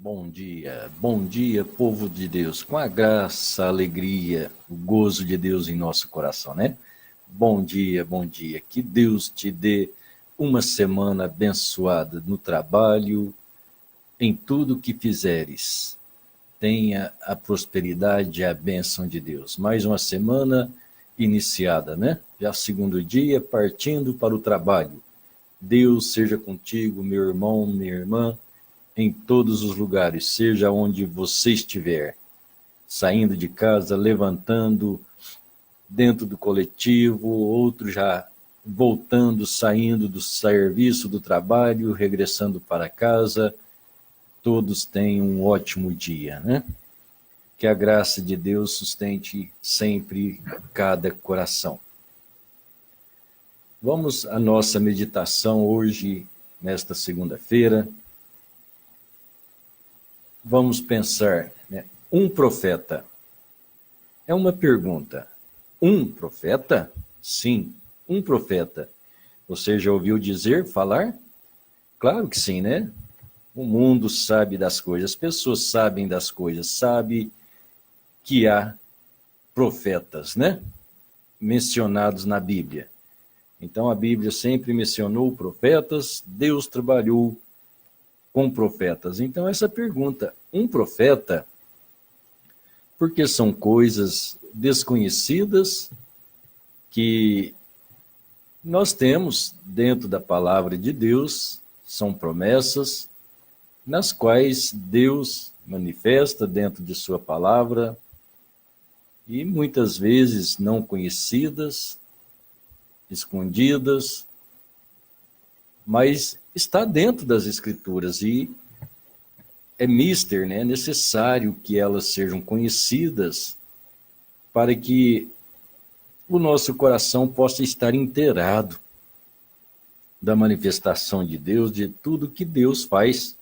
Bom dia, povo de Deus, com a graça, a alegria, o gozo de Deus em nosso coração, né? Bom dia, que Deus te dê uma semana abençoada no trabalho, em tudo que fizeres. Tenha a prosperidade e a bênção de Deus. Mais uma semana iniciada, né? Já segundo dia, partindo para o trabalho. Deus seja contigo, meu irmão, minha irmã, em todos os lugares, seja onde você estiver, saindo de casa, levantando, dentro do coletivo, outro já voltando, saindo do serviço, do trabalho, regressando para casa, todos tenham um ótimo dia, né? Que a graça de Deus sustente sempre cada coração. Vamos à nossa meditação hoje, nesta segunda-feira. Vamos pensar, né? Um profeta. É uma pergunta. Um profeta? Sim, um profeta. Você já ouviu dizer, falar? Claro que sim, né? O mundo sabe das coisas, as pessoas sabem das coisas, sabe que há profetas, né? Mencionados na Bíblia. Então a Bíblia sempre mencionou profetas, Deus trabalhou com profetas. Então essa pergunta, um profeta, porque são coisas desconhecidas que nós temos dentro da palavra de Deus, são promessas nas quais Deus manifesta dentro de sua palavra e muitas vezes não conhecidas, escondidas, mas está dentro das Escrituras e é mister, né? É necessário que elas sejam conhecidas para que o nosso coração possa estar inteirado da manifestação de Deus, de tudo que Deus faz.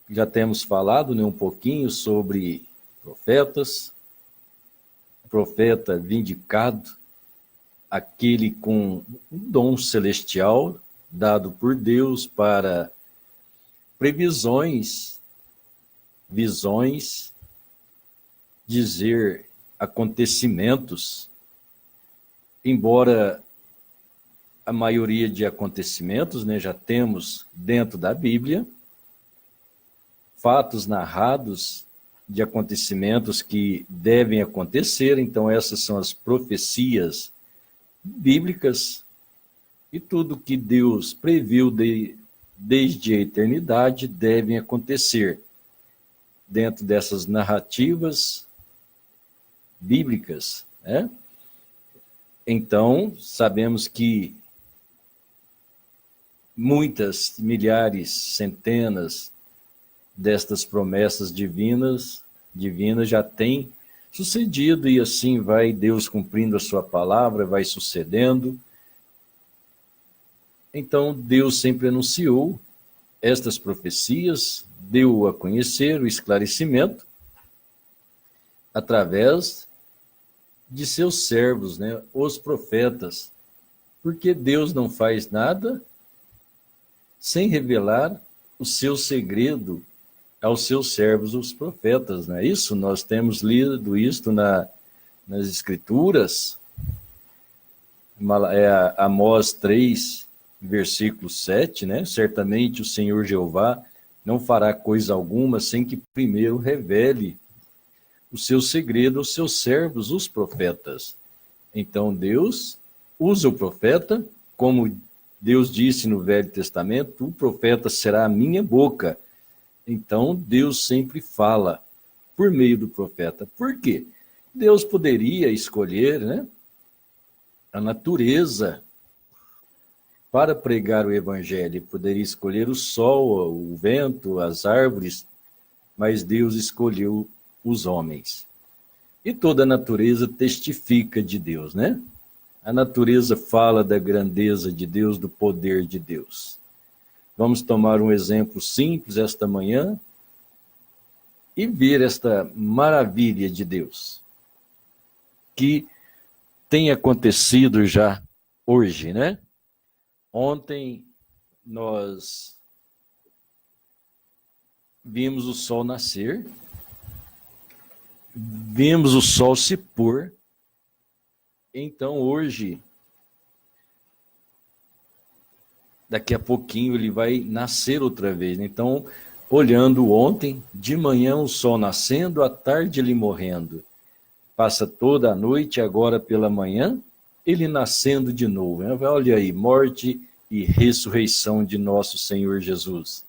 Já temos falado, né, um pouquinho sobre profetas, profeta vindicado, aquele com um dom celestial dado por Deus para previsões, visões, dizer acontecimentos, embora a maioria de acontecimentos, né, já temos dentro da Bíblia, fatos narrados de acontecimentos que devem acontecer, então essas são as profecias bíblicas e tudo que Deus previu desde a eternidade devem acontecer dentro dessas narrativas bíblicas, né? Então, sabemos que muitas, milhares, centenas destas promessas divinas já têm sucedido e assim vai Deus cumprindo a sua palavra, vai sucedendo. Então, Deus sempre anunciou estas profecias, deu a conhecer o esclarecimento através de seus servos, né, os profetas, porque Deus não faz nada sem revelar o seu segredo aos seus servos, os profetas, não é isso? Nós temos lido isto nas Escrituras, Amós 3, versículo 7, né? Certamente o Senhor Jeová não fará coisa alguma sem que primeiro revele o seu segredo aos seus servos, os profetas. Então Deus usa o profeta, como Deus disse no Velho Testamento, o profeta será a minha boca. Então Deus sempre fala por meio do profeta. Por quê? Deus poderia escolher, né, a natureza para pregar o evangelho. Ele poderia escolher o sol, o vento, as árvores, mas Deus escolheu os homens. E toda a natureza testifica de Deus, né? A natureza fala da grandeza de Deus, do poder de Deus. Vamos tomar um exemplo simples esta manhã e ver esta maravilha de Deus, que tem acontecido já hoje, né? Ontem nós vimos o sol nascer, vimos o sol se pôr. Então hoje, daqui a pouquinho ele vai nascer outra vez. Então, olhando ontem, de manhã o sol nascendo, à tarde ele morrendo. Passa toda a noite, agora pela manhã, ele nascendo de novo. Olha aí, morte e ressurreição de nosso Senhor Jesus.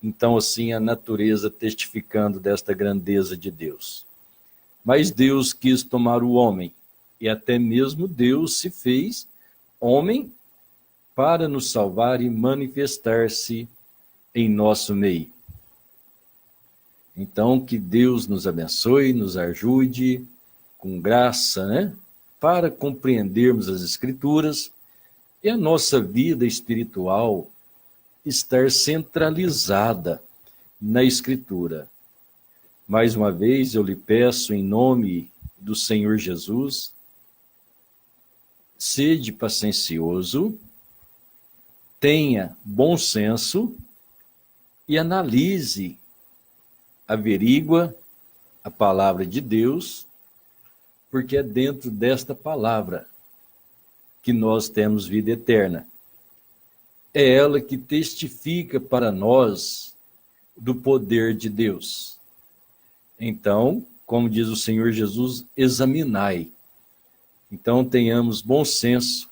Então, assim, a natureza testificando desta grandeza de Deus. Mas Deus quis tomar o homem, e até mesmo Deus se fez homem para nos salvar e manifestar-se em nosso meio. Então, que Deus nos abençoe, nos ajude com graça, né? Para compreendermos as Escrituras e a nossa vida espiritual estar centralizada na Escritura. Mais uma vez, eu lhe peço, em nome do Senhor Jesus, sede paciencioso, tenha bom senso e analise, averigua a palavra de Deus, porque é dentro desta palavra que nós temos vida eterna. É ela que testifica para nós do poder de Deus. Então, como diz o Senhor Jesus, examinai. Então, tenhamos bom senso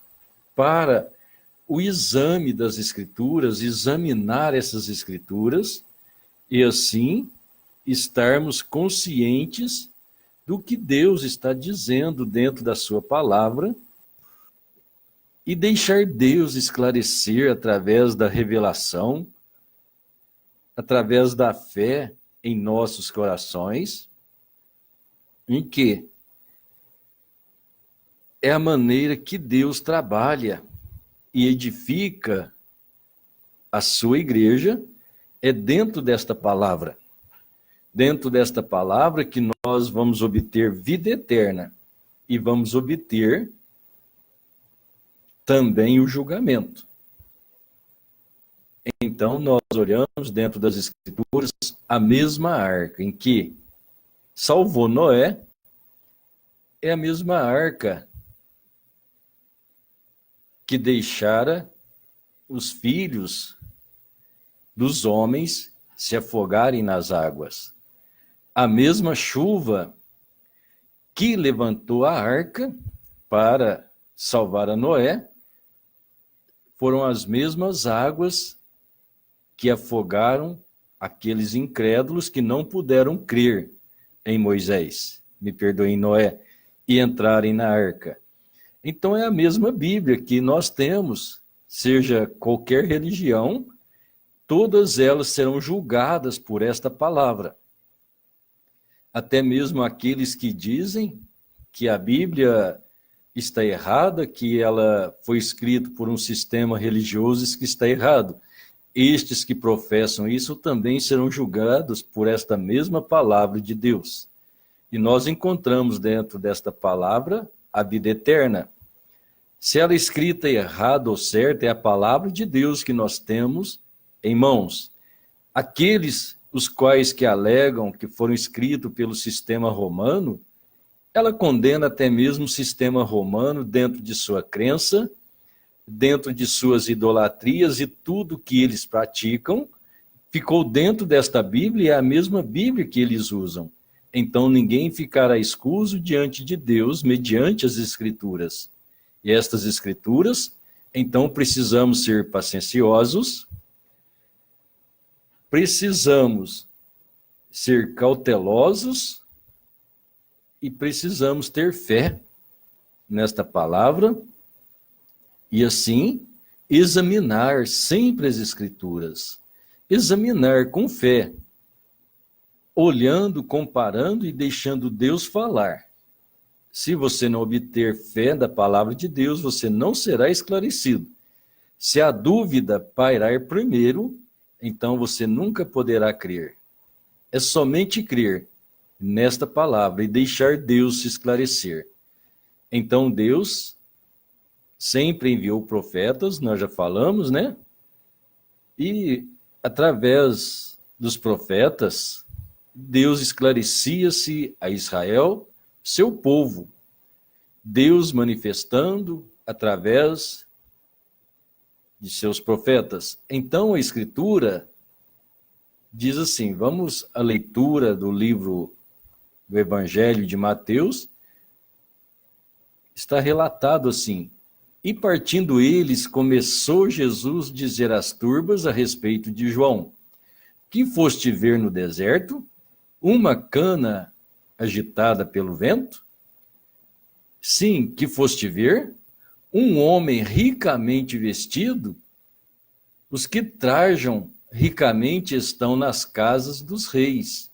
para o exame das Escrituras, examinar essas Escrituras e assim estarmos conscientes do que Deus está dizendo dentro da sua palavra e deixar Deus esclarecer através da revelação, através da fé em nossos corações, em que é a maneira que Deus trabalha e edifica a sua igreja, é dentro desta palavra. Dentro desta palavra que nós vamos obter vida eterna e vamos obter também o julgamento. Então, nós olhamos dentro das Escrituras a mesma arca em que salvou Noé, é a mesma arca que deixara os filhos dos homens se afogarem nas águas. A mesma chuva que levantou a arca para salvar a Noé foram as mesmas águas que afogaram aqueles incrédulos que não puderam crer em Moisés, me perdoem, Noé, e entrarem na arca. Então é a mesma Bíblia que nós temos, seja qualquer religião, todas elas serão julgadas por esta palavra. Até mesmo aqueles que dizem que a Bíblia está errada, que ela foi escrita por um sistema religioso que está errado. Estes que professam isso também serão julgados por esta mesma palavra de Deus. E nós encontramos dentro desta palavra a vida eterna. Se ela é escrita errada ou certa, é a palavra de Deus que nós temos em mãos. Aqueles os quais que alegam que foram escritos pelo sistema romano, ela condena até mesmo o sistema romano dentro de sua crença, dentro de suas idolatrias e tudo que eles praticam, ficou dentro desta Bíblia e é a mesma Bíblia que eles usam. Então ninguém ficará escuso diante de Deus mediante as Escrituras. E estas Escrituras, então precisamos ser pacienciosos, precisamos ser cautelosos e precisamos ter fé nesta palavra e assim examinar sempre as Escrituras. Examinar com fé, olhando, comparando e deixando Deus falar. Se você não obter fé da palavra de Deus, você não será esclarecido. Se a dúvida pairar primeiro, então você nunca poderá crer. É somente crer nesta palavra e deixar Deus se esclarecer. Então Deus sempre enviou profetas, nós já falamos, né? E através dos profetas, Deus esclarecia-se a Israel, seu povo, Deus manifestando através de seus profetas. Então a Escritura diz assim, vamos à leitura do livro do Evangelho de Mateus, está relatado assim, e partindo eles, começou Jesus a dizer às turbas a respeito de João, que foste ver no deserto? Uma cana agitada pelo vento? Sim, que foste ver? Um homem ricamente vestido? Os que trajam ricamente estão nas casas dos reis.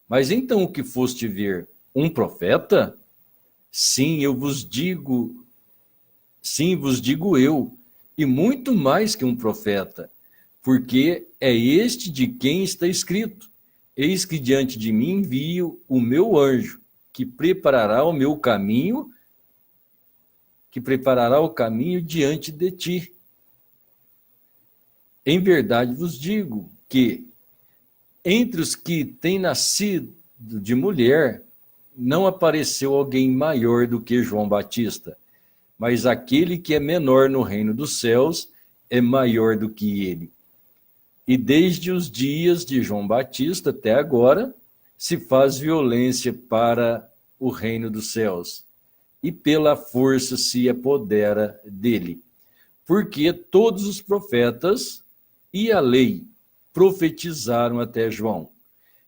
Mas então o que foste ver? Um profeta? Sim, vos digo eu, e muito mais que um profeta, porque é este de quem está escrito: eis que diante de mim envio o meu anjo, que preparará o caminho diante de ti. Em verdade vos digo que entre os que têm nascido de mulher, não apareceu alguém maior do que João Batista, mas aquele que é menor no reino dos céus é maior do que ele. E desde os dias de João Batista até agora, se faz violência para o reino dos céus, e pela força se apodera dele. Porque todos os profetas e a lei profetizaram até João.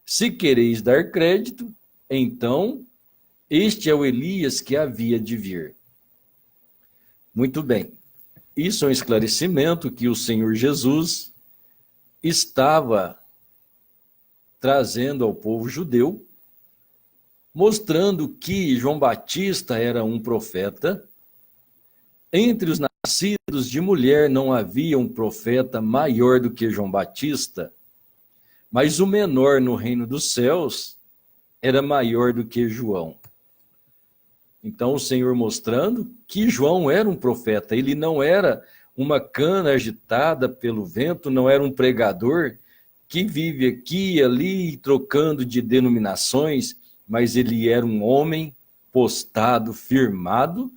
Se quereis dar crédito, então este é o Elias que havia de vir. Muito bem. Isso é um esclarecimento que o Senhor Jesus estava trazendo ao povo judeu, mostrando que João Batista era um profeta. Entre os nascidos de mulher não havia um profeta maior do que João Batista, mas o menor no reino dos céus era maior do que João. Então o Senhor mostrando que João era um profeta, ele não era uma cana agitada pelo vento, não era um pregador que vive aqui e ali trocando de denominações, mas ele era um homem postado, firmado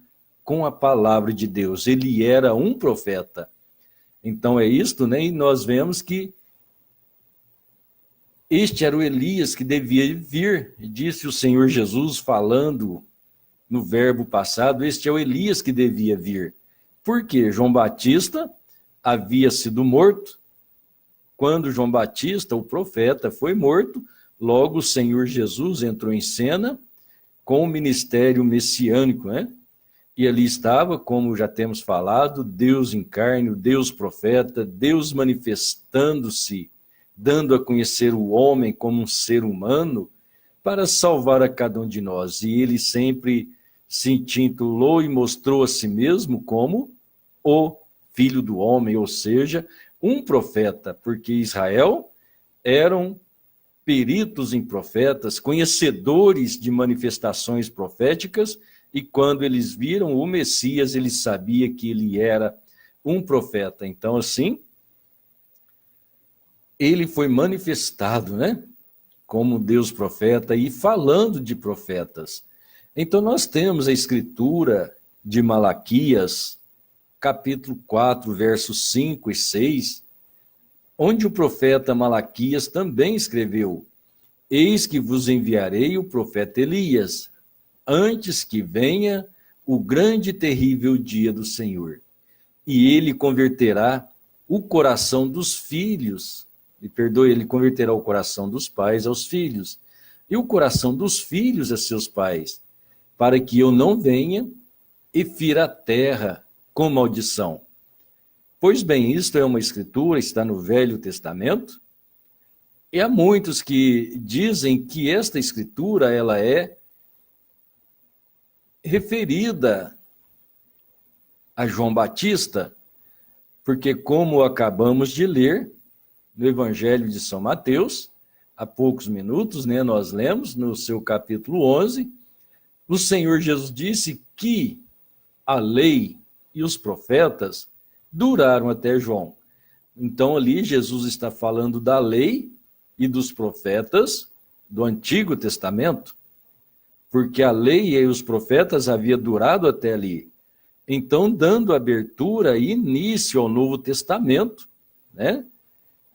com a palavra de Deus. Ele era um profeta. Então é isto, né? E nós vemos que este era o Elias que devia vir, disse o Senhor Jesus falando no verbo passado, este é o Elias que devia vir. Porque João Batista havia sido morto. Quando João Batista, o profeta, foi morto, logo o Senhor Jesus entrou em cena com o ministério messiânico, né? E ali estava, como já temos falado, Deus em carne, o Deus profeta, Deus manifestando-se, dando a conhecer o homem como um ser humano, para salvar a cada um de nós. E ele sempre se intitulou e mostrou a si mesmo como o Filho do Homem, ou seja, um profeta, porque Israel eram peritos em profetas, conhecedores de manifestações proféticas, e quando eles viram o Messias, eles sabiam que ele era um profeta. Então, assim, ele foi manifestado, né, como Deus profeta e falando de profetas. Então nós temos a escritura de Malaquias, capítulo 4, versos 5 e 6, onde o profeta Malaquias também escreveu: eis que vos enviarei o profeta Elias, antes que venha o grande e terrível dia do Senhor. E ele converterá o coração dos filhos, ele converterá o coração dos pais aos filhos, e o coração dos filhos a seus pais, para que eu não venha e fira a terra com maldição. Pois bem, isto é uma escritura, está no Velho Testamento, e há muitos que dizem que esta escritura ela é referida a João Batista, porque como acabamos de ler no Evangelho de São Mateus, há poucos minutos, né, nós lemos no seu capítulo 11, o Senhor Jesus disse que a lei e os profetas duraram até João. Então ali Jesus está falando da lei e dos profetas do Antigo Testamento, porque a lei e os profetas havia durado até ali. Então, dando abertura e início ao Novo Testamento, né?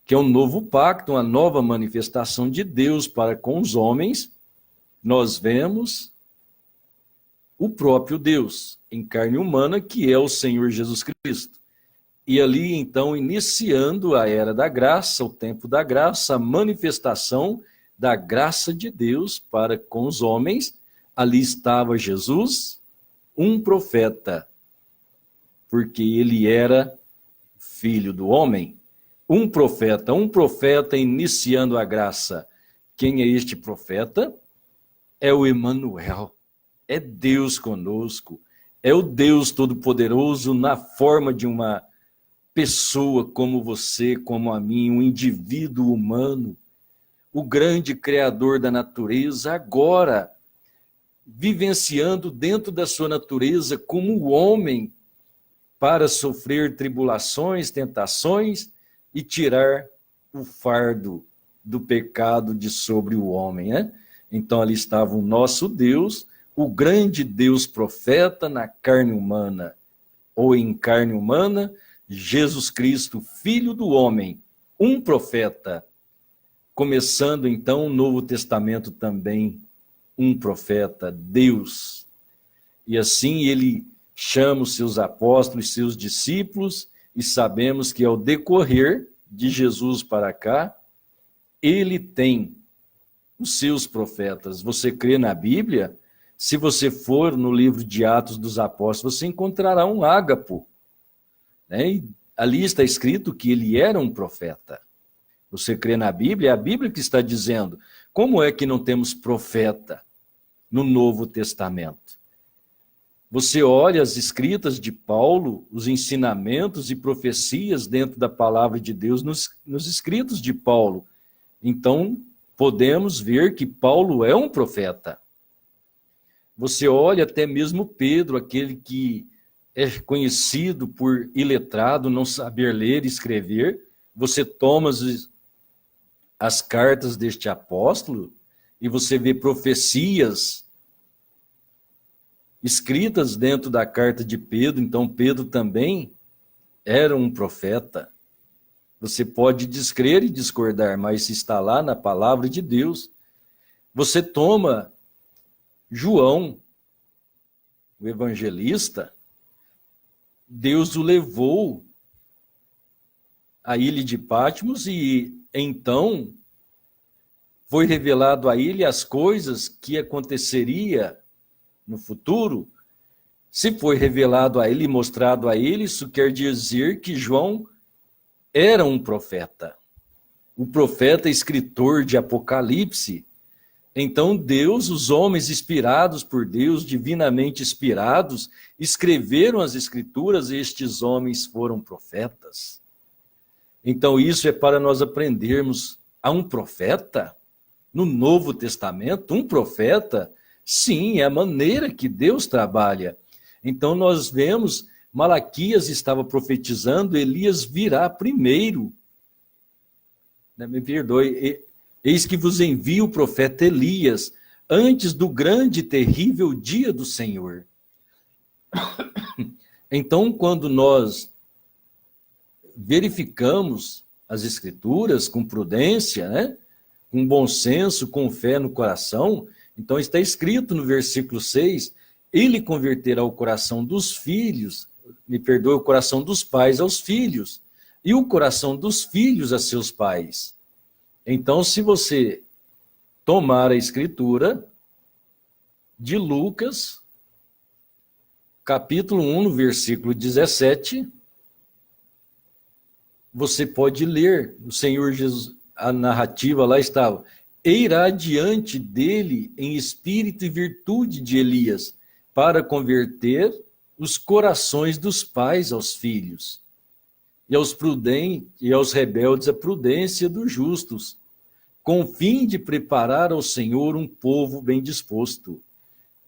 Que é um novo pacto, uma nova manifestação de Deus para com os homens, nós vemos o próprio Deus em carne humana, que é o Senhor Jesus Cristo. E ali, então, iniciando a era da graça, o tempo da graça, a manifestação da graça de Deus para com os homens, ali estava Jesus, um profeta, porque ele era filho do homem. Um profeta iniciando a graça. Quem é este profeta? É o Emanuel, é Deus conosco, é o Deus Todo-Poderoso na forma de uma pessoa como você, como a mim, um indivíduo humano, o grande Criador da natureza, agora vivenciando dentro da sua natureza como homem para sofrer tribulações, tentações e tirar o fardo do pecado de sobre o homem, né? Então ali estava o nosso Deus, o grande Deus profeta na carne humana, ou em carne humana, Jesus Cristo, filho do homem, um profeta. Começando então o Novo Testamento também, um profeta, Deus. E assim ele chama os seus apóstolos, seus discípulos, e sabemos que ao decorrer de Jesus para cá, ele tem os seus profetas. Você crê na Bíblia? Se você for no livro de Atos dos Apóstolos, você encontrará um Ágapo, né? E ali está escrito que ele era um profeta. Você crê na Bíblia? É a Bíblia que está dizendo. Como é que não temos profeta no Novo Testamento? Você olha as escritas de Paulo, os ensinamentos e profecias dentro da palavra de Deus nos escritos de Paulo. Então, podemos ver que Paulo é um profeta. Você olha até mesmo Pedro, aquele que é conhecido por iletrado, não saber ler e escrever. Você toma as cartas deste apóstolo e você vê profecias escritas dentro da carta de Pedro. Então Pedro também era um profeta. Você pode descrer e discordar, mas está lá na palavra de Deus. Você toma João, o evangelista, Deus o levou à ilha de Patmos e então foi revelado a ele as coisas que aconteceria no futuro. Se foi revelado a ele e mostrado a ele, isso quer dizer que João era um profeta. O profeta escritor de Apocalipse. Então Deus, os homens inspirados por Deus, divinamente inspirados, escreveram as escrituras e estes homens foram profetas. Então isso é para nós aprendermos a um profeta no Novo Testamento, um profeta, sim, é a maneira que Deus trabalha. Então nós vemos, Malaquias estava profetizando, Elias virá primeiro. Me perdoe, eis que vos envio o profeta Elias, antes do grande e terrível dia do Senhor. Então, quando nós verificamos as Escrituras com prudência, né? Com bom senso, com fé no coração, então está escrito no versículo 6, ele converterá o coração dos filhos, me perdoe, o coração dos pais aos filhos, e o coração dos filhos a seus pais. Então, se você tomar a escritura de Lucas, capítulo 1, no versículo 17, você pode ler, o Senhor Jesus, a narrativa lá estava, e irá diante dele em espírito e virtude de Elias, para converter os corações dos pais aos filhos, e aos prudentes e aos rebeldes a prudência dos justos, com o fim de preparar ao Senhor um povo bem disposto.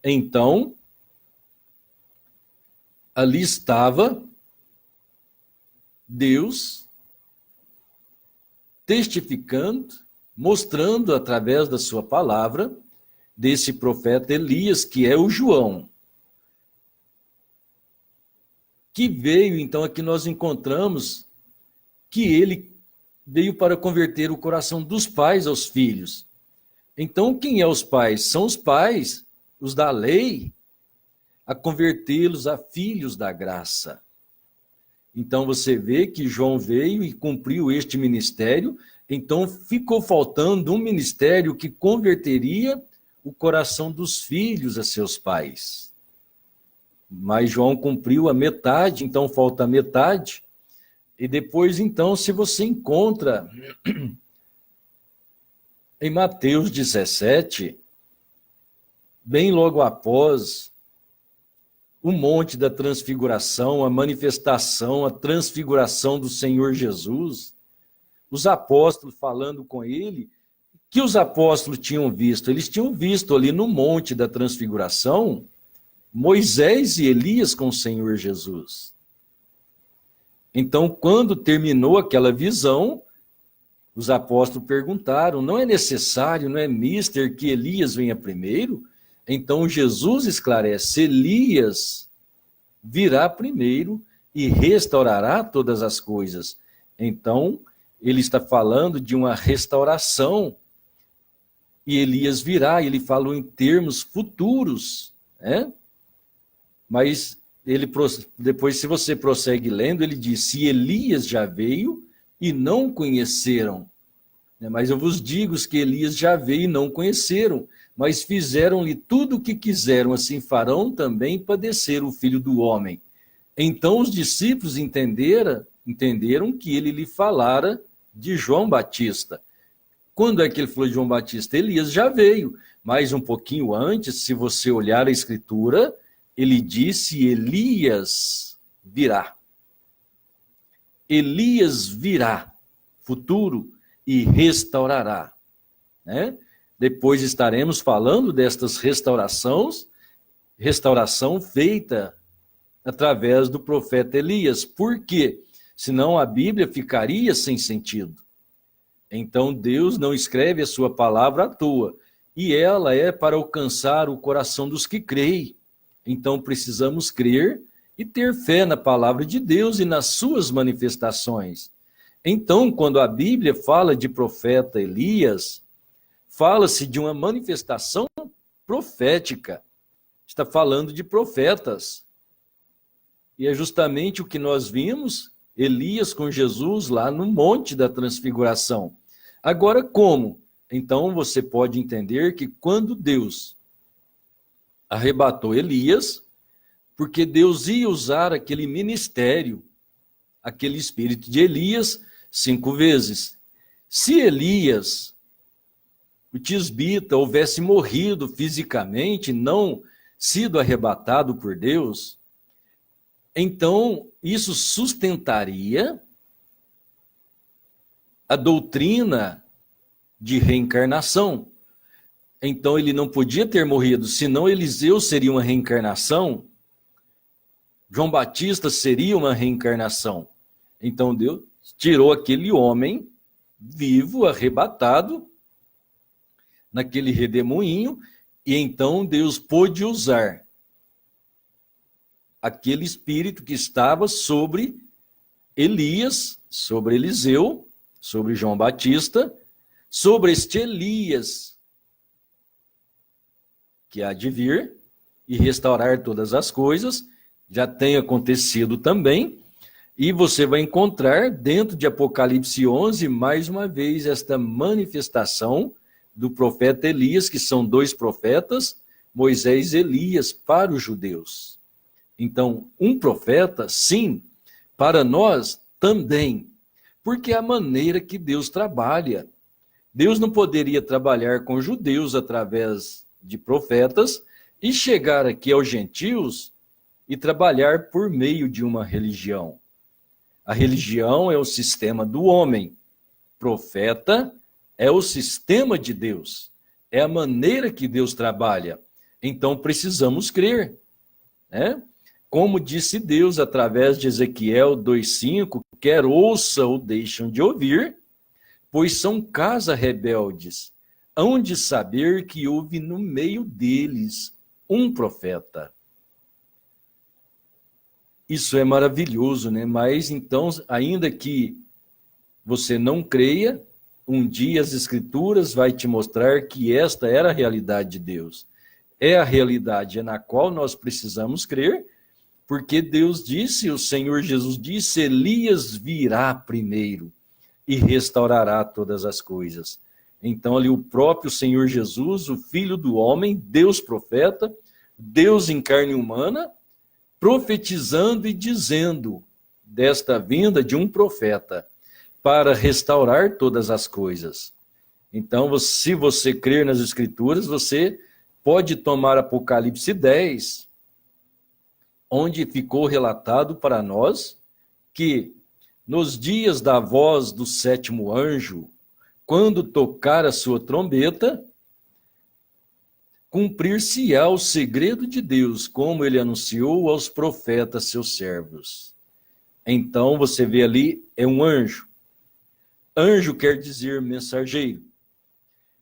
Então, ali estava Deus testificando, mostrando através da sua palavra, desse profeta Elias, que é o João, que veio, então, aqui nós encontramos que ele veio para converter o coração dos pais aos filhos. Então, quem é os pais? São os pais, os da lei, a convertê-los a filhos da graça. Então, você vê que João veio e cumpriu este ministério, então ficou faltando um ministério que converteria o coração dos filhos a seus pais. Mas João cumpriu a metade, então falta a metade. E depois, então, se você encontra em Mateus 17, bem logo após o monte da transfiguração, a manifestação, a transfiguração do Senhor Jesus, os apóstolos falando com ele, que os apóstolos tinham visto? Eles tinham visto ali no monte da transfiguração Moisés e Elias com o Senhor Jesus. Então, quando terminou aquela visão, os apóstolos perguntaram, não é necessário, não é mister que Elias venha primeiro? Então Jesus esclarece, Elias virá primeiro e restaurará todas as coisas. Então, ele está falando de uma restauração, e Elias virá, ele falou em termos futuros, né? Mas ele, depois, se você prossegue lendo, ele diz, se Elias já veio e não conheceram, né? Mas eu vos digo que Elias já veio e não conheceram, mas fizeram-lhe tudo o que quiseram, assim farão também padecer o Filho do Homem. Então os discípulos entenderam que ele lhe falara de João Batista. Quando é que ele falou de João Batista? Elias já veio, mas um pouquinho antes, se você olhar a Escritura, ele disse, Elias virá. Elias virá, futuro, e restaurará, né? Depois estaremos falando destas restauração feita através do profeta Elias. Por quê? Senão a Bíblia ficaria sem sentido. Então Deus não escreve a sua palavra à toa, e ela é para alcançar o coração dos que creem. Então precisamos crer e ter fé na palavra de Deus e nas suas manifestações. Então, quando a Bíblia fala de profeta Elias, fala-se de uma manifestação profética. Está falando de profetas. E é justamente o que nós vimos, Elias com Jesus lá no Monte da Transfiguração. Agora, como? Então, você pode entender que quando Deus arrebatou Elias, porque Deus ia usar aquele ministério, aquele espírito de Elias, 5 vezes. Se Elias, o tisbita, houvesse morrido fisicamente, não sido arrebatado por Deus, então isso sustentaria a doutrina de reencarnação. Então ele não podia ter morrido, senão Eliseu seria uma reencarnação, João Batista seria uma reencarnação. Então Deus tirou aquele homem vivo, arrebatado, naquele redemoinho, e então Deus pôde usar aquele espírito que estava sobre Elias, sobre Eliseu, sobre João Batista, sobre este Elias, que há de vir e restaurar todas as coisas, já tem acontecido também, e você vai encontrar dentro de Apocalipse 11, mais uma vez, esta manifestação do profeta Elias, que são 2 profetas, Moisés e Elias, para os judeus. Então, um profeta, sim, para nós também, porque é a maneira que Deus trabalha. Deus não poderia trabalhar com judeus através de profetas e chegar aqui aos gentios e trabalhar por meio de uma religião. A religião é o sistema do homem. Profeta é o sistema de Deus. É a maneira que Deus trabalha. Então precisamos crer, né? Como disse Deus através de Ezequiel 2:5, quer ouça ou deixam de ouvir, pois são casa rebeldes, hão de saber que houve no meio deles um profeta. Isso é maravilhoso, né? Mas então, ainda que você não creia, um dia as Escrituras vai te mostrar que esta era a realidade de Deus. É a realidade na qual nós precisamos crer, porque Deus disse, o Senhor Jesus disse, Elias virá primeiro e restaurará todas as coisas. Então ali o próprio Senhor Jesus, o Filho do homem, Deus profeta, Deus em carne humana, profetizando e dizendo desta vinda de um profeta para restaurar todas as coisas. Então, se você crer nas Escrituras, você pode tomar Apocalipse 10, onde ficou relatado para nós que nos dias da voz do sétimo anjo, quando tocar a sua trombeta, cumprir-se-á o segredo de Deus, como ele anunciou aos profetas seus servos. Então, você vê ali, é um anjo. Anjo quer dizer mensageiro.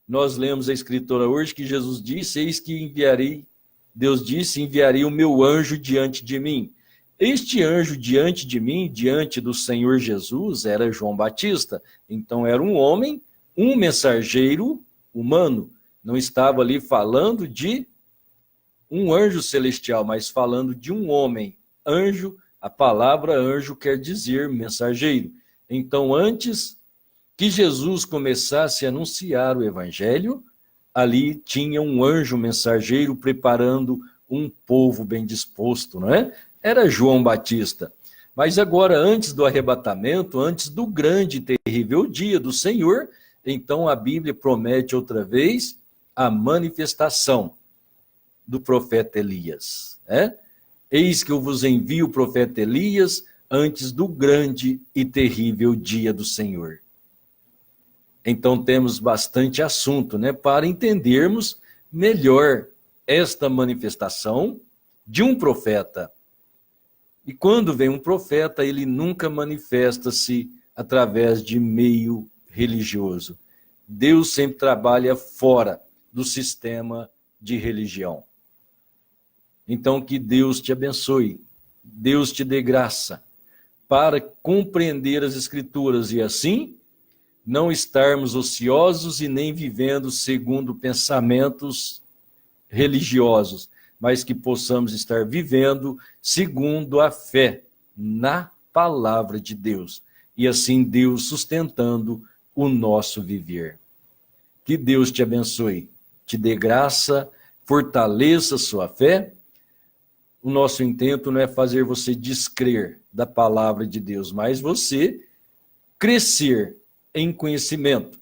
Nós lemos a Escritura hoje que Jesus disse, eis que enviarei, Deus disse, enviarei o meu anjo diante de mim. Este anjo diante de mim, diante do Senhor Jesus, era João Batista. Então era um homem, um mensageiro humano. Não estava ali falando de um anjo celestial, mas falando de um homem. Anjo, a palavra anjo quer dizer mensageiro. Então antes que Jesus começasse a anunciar o evangelho, ali tinha um anjo mensageiro preparando um povo bem disposto, não é? Era João Batista. Mas agora, antes do arrebatamento, antes do grande e terrível dia do Senhor, então a Bíblia promete outra vez a manifestação do profeta Elias. Eis que eu vos envio o profeta Elias antes do grande e terrível dia do Senhor. Então temos bastante assunto, né, para entendermos melhor esta manifestação de um profeta. E quando vem um profeta, ele nunca manifesta-se através de meio religioso. Deus sempre trabalha fora do sistema de religião. Então que Deus te abençoe, Deus te dê graça para compreender as Escrituras e assim não estarmos ociosos e nem vivendo segundo pensamentos religiosos, mas que possamos estar vivendo segundo a fé na palavra de Deus. E assim Deus sustentando o nosso viver. Que Deus te abençoe, te dê graça, fortaleça sua fé. O nosso intento não é fazer você descrer da palavra de Deus, mas você crescer em conhecimento,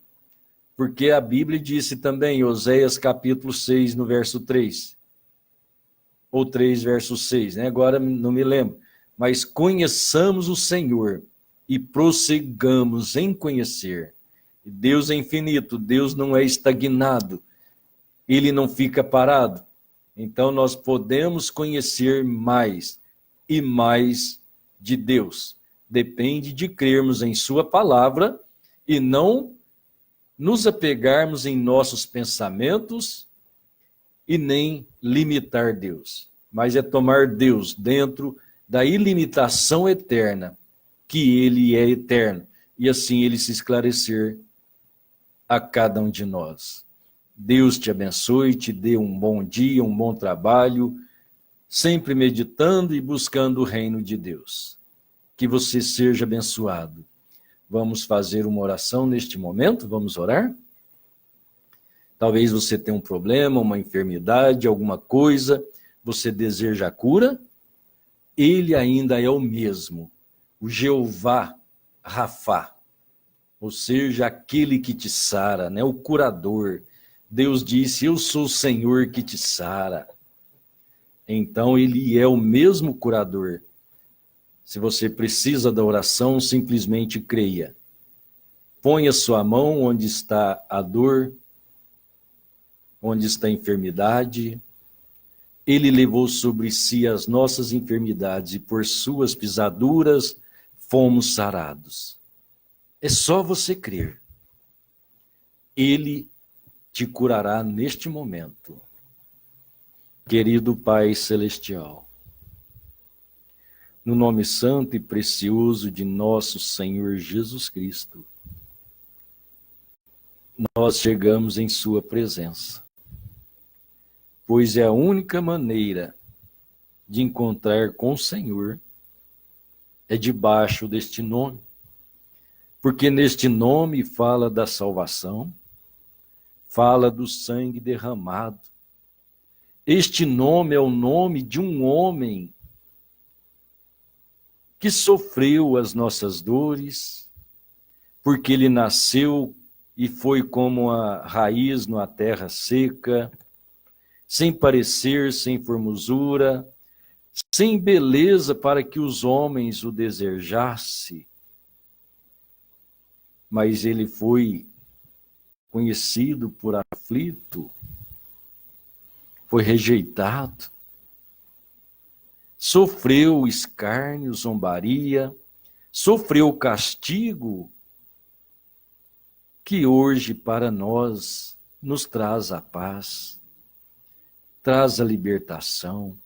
porque a Bíblia disse também, Oséias capítulo 6, no verso 3, ou 3, verso 6, né? Agora não me lembro, mas conheçamos o Senhor e prossigamos em conhecer. Deus é infinito, Deus não é estagnado, ele não fica parado, então nós podemos conhecer mais e mais de Deus, depende de crermos em sua palavra e não nos apegarmos em nossos pensamentos e nem limitar Deus. Mas é tomar Deus dentro da ilimitação eterna, que ele é eterno, e assim ele se esclarecer a cada um de nós. Deus te abençoe, te dê um bom dia, um bom trabalho, sempre meditando e buscando o reino de Deus. Que você seja abençoado. Vamos fazer uma oração neste momento? Vamos orar? Talvez você tenha um problema, uma enfermidade, alguma coisa, você deseja a cura? Ele ainda é o mesmo, o Jeová Rafá, ou seja, aquele que te sara, né? O curador. Deus disse, eu sou o Senhor que te sara. Então ele é o mesmo curador. Se você precisa da oração, simplesmente creia. Ponha sua mão onde está a dor, onde está a enfermidade. Ele levou sobre si as nossas enfermidades e por suas pisaduras fomos sarados. É só você crer. Ele te curará neste momento. Querido Pai Celestial, no nome santo e precioso de nosso Senhor Jesus Cristo, nós chegamos em sua presença, pois é a única maneira de encontrar com o Senhor é debaixo deste nome, porque neste nome fala da salvação, fala do sangue derramado. Este nome é o nome de um homem que sofreu as nossas dores, porque ele nasceu e foi como a raiz numa terra seca, sem parecer, sem formosura, sem beleza para que os homens o desejassem. Mas ele foi conhecido por aflito, foi rejeitado, sofreu escárnio, zombaria, sofreu castigo que hoje para nós nos traz a paz, traz a libertação.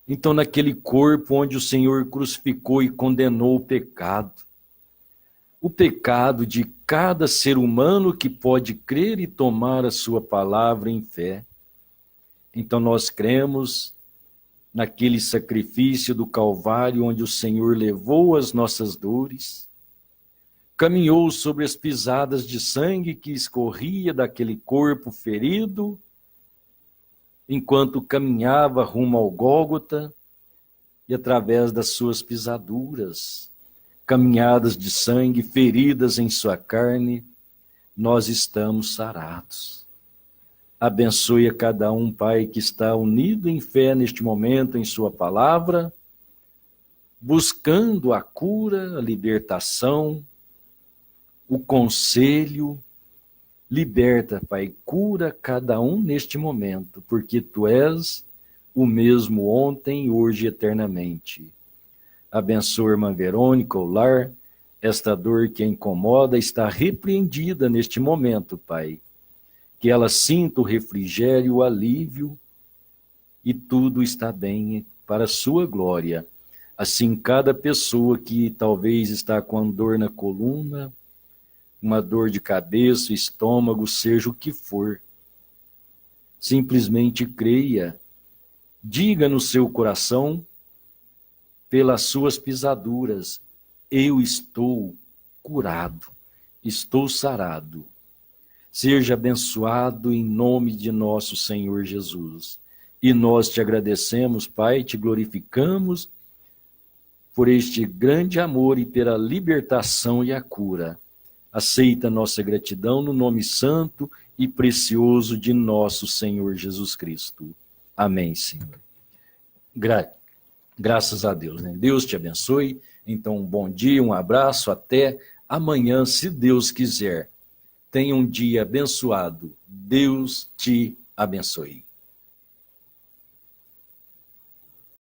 Então, naquele corpo onde o Senhor crucificou e condenou o pecado de cada ser humano que pode crer e tomar a sua palavra em fé. Então nós cremos naquele sacrifício do Calvário, onde o Senhor levou as nossas dores, caminhou sobre as pisadas de sangue que escorria daquele corpo ferido, enquanto caminhava rumo ao Gólgota, e através das suas pisaduras, caminhadas de sangue, feridas em sua carne, nós estamos sarados. Abençoe a cada um, Pai, que está unido em fé neste momento em sua palavra, buscando a cura, a libertação, o conselho. Liberta, Pai, cura cada um neste momento, porque Tu és o mesmo ontem, hoje e eternamente. Abençoa a irmã Verônica, o lar, esta dor que a incomoda está repreendida neste momento, Pai. Que ela sinta o refrigério, o alívio, e tudo está bem para a sua glória. Assim, cada pessoa que talvez está com dor na coluna, uma dor de cabeça, estômago, seja o que for, simplesmente creia, diga no seu coração, pelas suas pisaduras, eu estou curado, estou sarado. Seja abençoado em nome de nosso Senhor Jesus. E nós te agradecemos, Pai, te glorificamos por este grande amor e pela libertação e a cura. Aceita nossa gratidão no nome santo e precioso de nosso Senhor Jesus Cristo. Amém, Senhor. Graças a Deus, né? Deus te abençoe. Então, um bom dia, um abraço, até amanhã, se Deus quiser. Tenha um dia abençoado. Deus te abençoe.